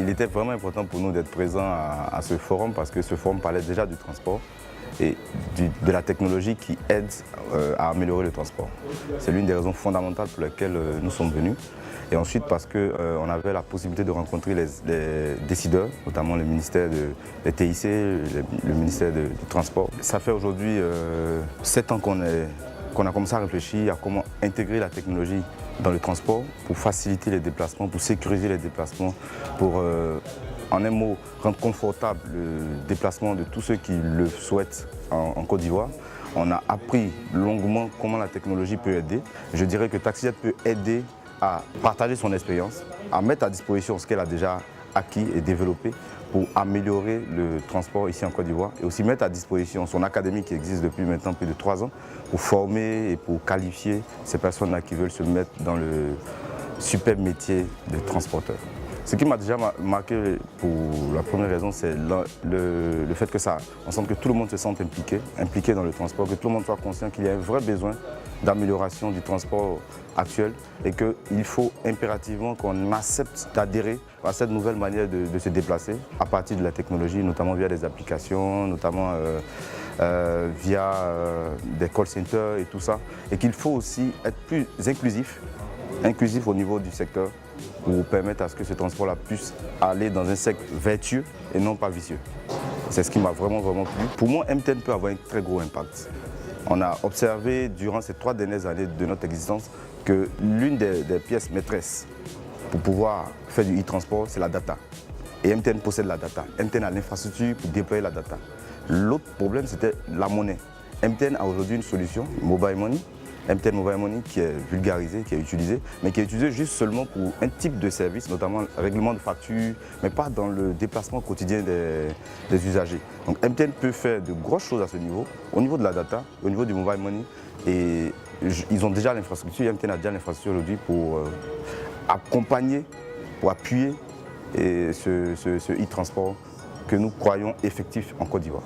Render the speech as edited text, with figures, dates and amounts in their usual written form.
Il était vraiment important pour nous d'être présents à ce forum parce que ce forum parlait déjà du transport et de la technologie qui aide à améliorer le transport. C'est l'une des raisons fondamentales pour lesquelles nous sommes venus. Et ensuite parce qu'on avait la possibilité de rencontrer les décideurs, notamment le ministère des TIC, le ministère du Transport. Ça fait aujourd'hui 7 ans qu'on a commencé à réfléchir à comment intégrer la technologie dans le transport pour faciliter les déplacements, pour sécuriser les déplacements, pour, en un mot, rendre confortable le déplacement de tous ceux qui le souhaitent en Côte d'Ivoire. On a appris longuement comment la technologie peut aider. Je dirais que TaxiJet peut aider à partager son expérience, à mettre à disposition ce qu'elle a déjà acquis et développé pour améliorer le transport ici en Côte d'Ivoire et aussi mettre à disposition son académie qui existe depuis maintenant plus de 3 ans pour former et pour qualifier ces personnes-là qui veulent se mettre dans le superbe métier de transporteur. Ce qui m'a déjà marqué pour la première raison, c'est le fait que on sente que tout le monde se sente impliqué dans le transport, que tout le monde soit conscient qu'il y a un vrai besoin d'amélioration du transport actuel et qu'il faut impérativement qu'on accepte d'adhérer à cette nouvelle manière de se déplacer à partir de la technologie, notamment via des applications, notamment via des call centers et tout ça. Et qu'il faut aussi être plus inclusif au niveau du secteur pour permettre à ce que ce transport-là puisse aller dans un secteur vertueux et non pas vicieux. C'est ce qui m'a vraiment plu. Pour moi, MTN peut avoir un très gros impact. On a observé durant ces 3 dernières années de notre existence que l'une des pièces maîtresses pour pouvoir faire du e-transport, c'est la data. Et MTN possède la data. MTN a l'infrastructure pour déployer la data. L'autre problème, c'était la monnaie. MTN a aujourd'hui une solution, Mobile Money. MTN Mobile Money qui est vulgarisé, qui est utilisé, mais qui est utilisé juste seulement pour un type de service, notamment le règlement de facture, mais pas dans le déplacement quotidien des usagers. Donc MTN peut faire de grosses choses à ce niveau, au niveau de la data, au niveau du Mobile Money, et ils ont déjà l'infrastructure, MTN a déjà l'infrastructure aujourd'hui pour accompagner, pour appuyer ce e-transport que nous croyons effectif en Côte d'Ivoire.